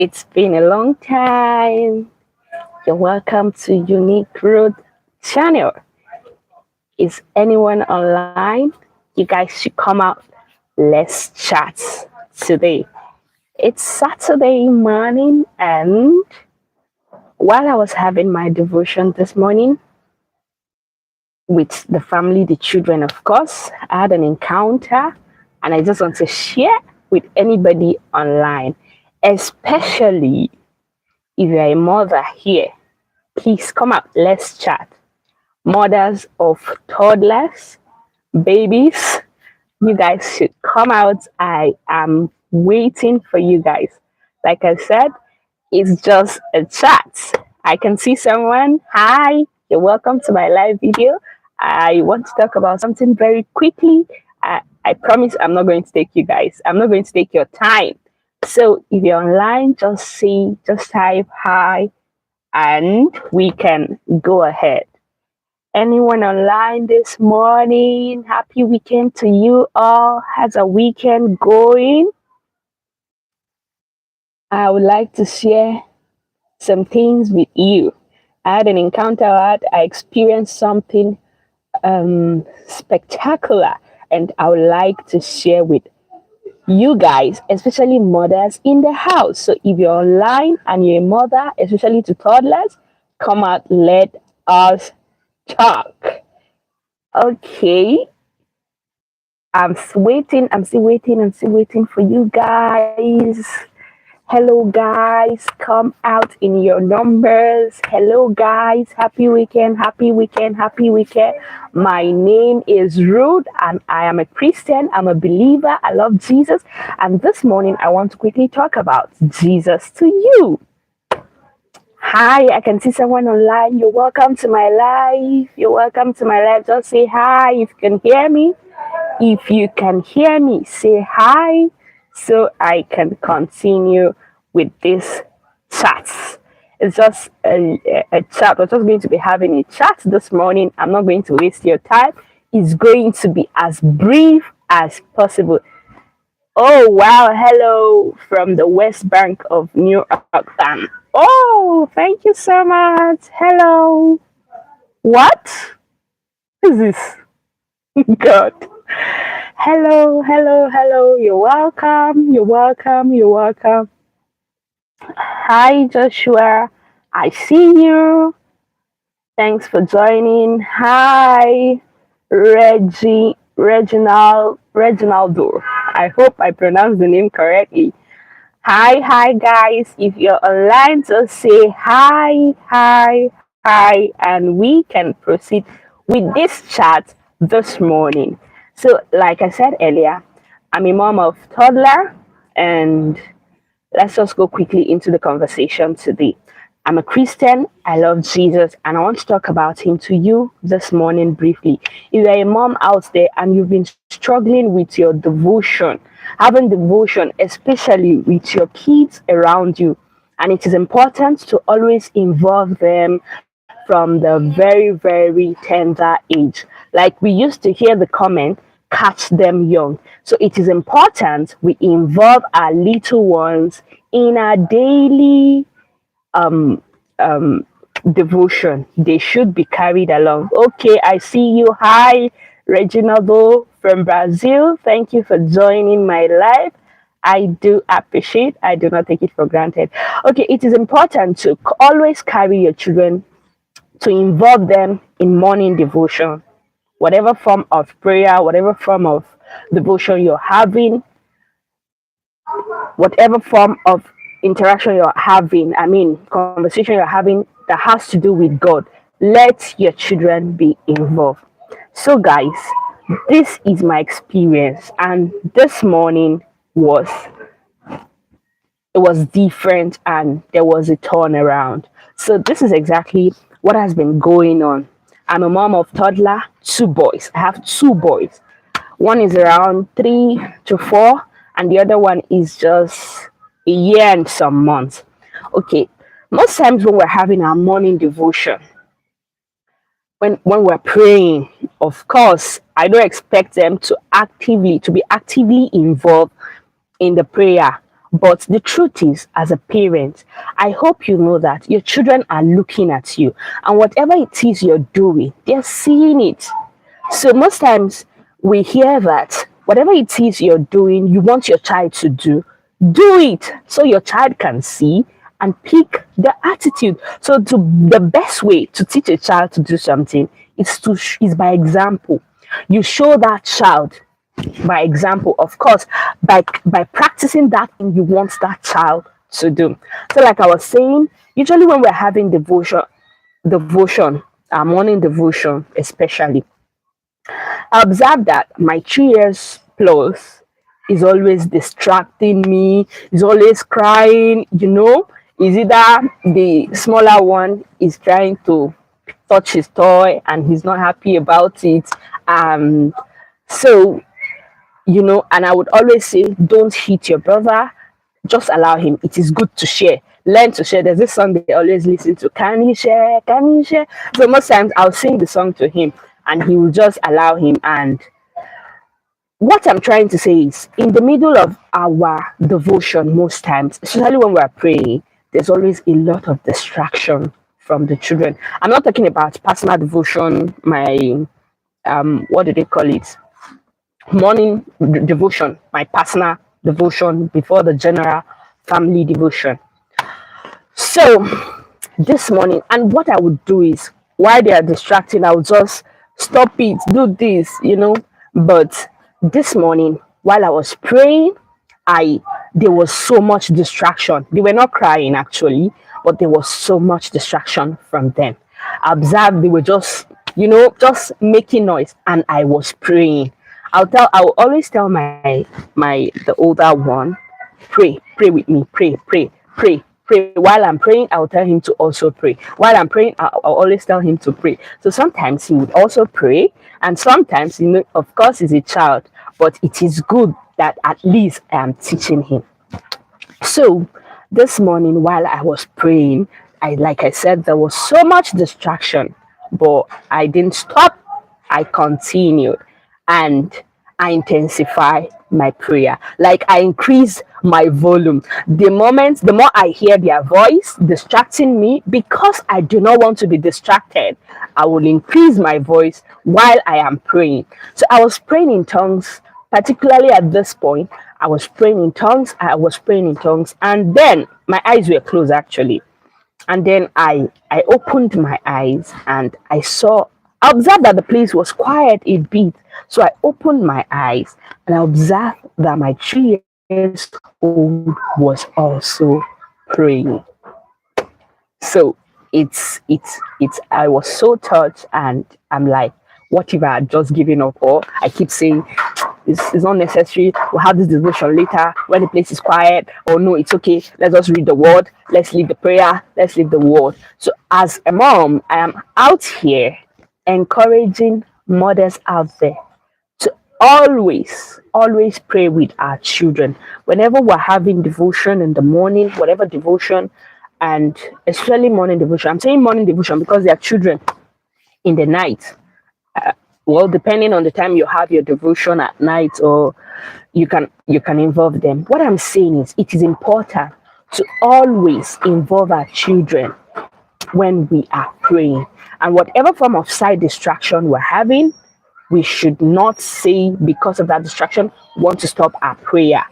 It's been a long time. You're welcome to Unique Road channel. Is anyone online? You guys should come out. Let's chat today. It's Saturday morning, and while I was having my devotion this morning with the family, the children, of course, I had an encounter, and I just want to share with anybody online, especially if you're a mother here. Please come up, let's chat. Mothers of toddlers, babies, you guys should come out. I am waiting for you guys. Like I said, it's just a chat. I can see someone. Hi, you're welcome to my live video. I want to talk about something very quickly. I promise I'm not going to take you guys. I'm not going to take your time. So if you're online, just type hi and we can go ahead. Anyone online this morning? Happy weekend to you all. How's a weekend going? I would like to share some things with you. I had an encounter, I experienced something spectacular, and I would like to share with you guys, especially mothers in the house. So if you're online and you're a mother, especially to toddlers, come out, let us talk. Okay, I'm still waiting for you guys. Hello, guys, come out in your numbers. Hello, guys, happy weekend, happy weekend, happy weekend. My name is Ruth, and I am a Christian. I'm a believer. I love Jesus. And this morning, I want to quickly talk about Jesus to you. Hi, I can see someone online. You're welcome to my live. You're welcome to my live. Just say hi if you can hear me. If you can hear me, say hi so I can continue with this chat. It's just a chat. We're just going to be having a chat this morning. I'm not going to waste your time. It's going to be as brief as possible. Oh, wow. Hello from the West Bank of New York. Oh, thank you so much. Hello. What is this? God. Hello, hello, hello. You're welcome. You're welcome. You're welcome. Hi, Joshua. I see you. Thanks for joining. Hi, Reginaldo. I hope I pronounced the name correctly. Hi, guys. If you're online, just say hi, and we can proceed with this chat this morning. So, like I said earlier, I'm a mom of toddler, and let's just go quickly into the conversation today. I'm a Christian. I love Jesus, and I want to talk about him to you this morning briefly. If you're a mom out there and you've been struggling with your devotion, having devotion, especially with your kids around you, and it is important to always involve them from the very, very tender age. Like we used to hear the comment, catch them young. So it is important we involve our little ones in our daily um devotion. They should be carried along. Okay, I see you. Hi, Reginaldo from Brazil. Thank you for joining my live. I do appreciate. I do not take it for granted. Okay, it is important to always carry your children, to involve them in morning devotion, whatever form of prayer, whatever form of devotion you're having, whatever form of interaction you're having, conversation you're having that has to do with God, let your children be involved. So, guys, this is my experience, and this morning was it was different, and there was a turnaround. So, this is exactly what has been going on. I'm a mom of toddler, two boys. I have two boys. One is around 3 to 4, and the other one is just a year and some months. Okay, most times when we're having our morning devotion, when we're praying, of course, I don't expect them to be actively involved in the prayer But the truth is, as a parent, I hope you know that your children are looking at you, and whatever it is you're doing, they're seeing it. So most times we hear that whatever it is you're doing, you want your child to do it so your child can see and pick the attitude. So the best way to teach a child to do something is by example. You show that child by example, of course, by practicing that thing you want that child to do. So like I was saying, usually when we're having devotion, our morning devotion especially, I observe that my 3 years plus is always distracting me, is always crying, is either the smaller one is trying to touch his toy and he's not happy about it. So and I would always say, don't hit your brother, just allow him. It is good to share. Learn to share. There's this song they always listen to. Can you share? Can you share? So most times I'll sing the song to him and he will just allow him. And what I'm trying to say is, in the middle of our devotion, most times, especially when we're praying, there's always a lot of distraction from the children. I'm not talking about personal devotion, my what do they call it? Morning devotion, my personal devotion before the general family devotion. So this morning, and what I would do is, while they are distracting, I would just stop it, do this, But this morning, while I was praying, there was so much distraction. They were not crying actually, but there was so much distraction from them. I observed they were just making noise, and I was praying. I will always tell the older one, pray with me, pray. While I'm praying, I will tell him to also pray. While I'm praying, I'll always tell him to pray. So sometimes he would also pray, and sometimes, of course, he's a child, but it is good that at least I am teaching him. So this morning, while I was praying, like I said, there was so much distraction, but I didn't stop. I continued, and I intensify my prayer. Like I increase my volume. The more I hear their voice distracting me, because I do not want to be distracted, I will increase my voice while I am praying. So I was praying in tongues, particularly at this point. I was praying in tongues, and then my eyes were closed actually. And then I opened my eyes and I observed that the place was quiet a bit. So I opened my eyes and I observed that my 3 years old was also praying. So it's I was so touched, and I'm like, what if I had just given up? Or I keep saying it's not necessary, we'll have this devotion later when the place is quiet, or no, it's okay, let's just read the word, let's leave the prayer, let's leave the word. So as a mom, I am out here encouraging mothers out there to always pray with our children. Whenever we're having devotion in the morning, whatever devotion, and especially morning devotion. I'm saying morning devotion because they are children in the night. Well, depending on the time you have your devotion at night, or you can involve them. What I'm saying is, it is important to always involve our children when we are praying. And whatever form of side distraction we're having, we should not say, because of that distraction, want to stop our prayer.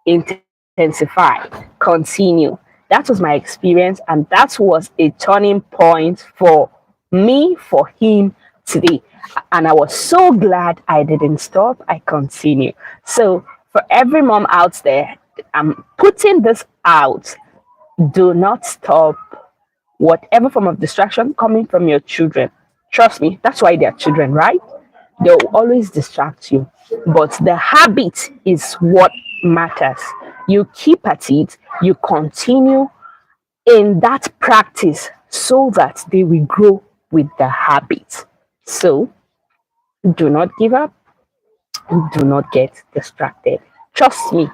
Intensify, continue. That was my experience, and that was a turning point for me, for him today. And I was so glad I didn't stop, I continue. So for every mom out there, I'm putting this out. Do not stop whatever form of distraction coming from your children. Trust me, that's why they're children, right? They'll always distract you. But the habit is what matters. You keep at it, you continue in that practice so that they will grow with the habit. So do not give up, do not get distracted. Trust me,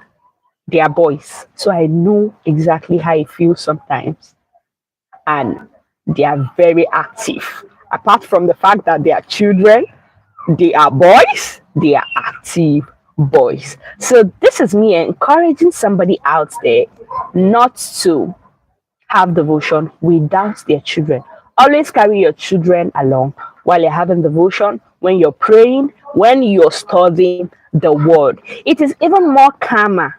they are boys, so I know exactly how I feel sometimes. And they are very active. Apart from the fact that they are children, they are boys, they are active boys. So this is me encouraging somebody out there not to have devotion without their children. Always carry your children along while you're having devotion, when you're praying, when you're studying the word. It is even more calmer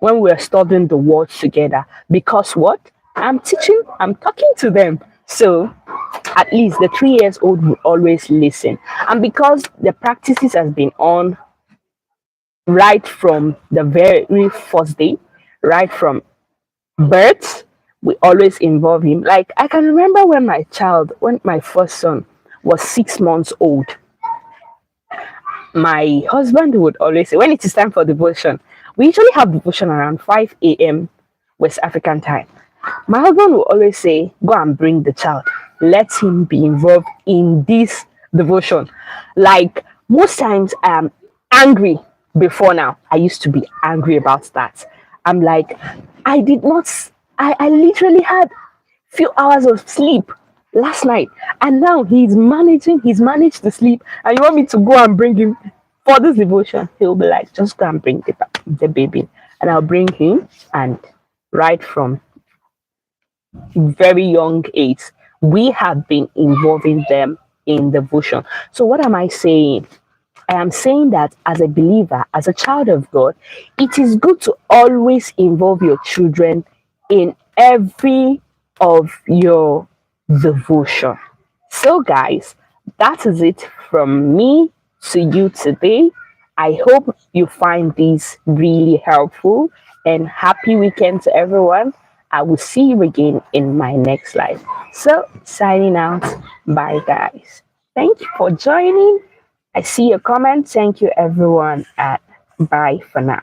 when we're studying the word together, because what? I'm teaching, I'm talking to them. So at least the 3 years old will always listen. And because the practices has been on right from the very first day, right from birth, we always involve him. Like I can remember when my first son was 6 months old, my husband would always say, when it is time for devotion, we usually have devotion around 5 a.m. West African time. My husband will always say, go and bring the child. Let him be involved in this devotion. Like most times I'm angry before now. I used to be angry about that. I'm like, I did not, I literally had few hours of sleep last night, and now he's managed to sleep, and you want me to go and bring him for this devotion? He'll be like, just go and bring the baby, and I'll bring him. And right from very young age, we have been involving them in devotion. So what am I saying? I am saying that as a believer, as a child of God, it is good to always involve your children in every of your devotion. So, guys, that is it from me to you today. I hope you find this really helpful, and happy weekend to everyone. I will see you again in my next live. So, signing out. Bye, guys. Thank you for joining. I see your comment. Thank you, everyone. Bye for now.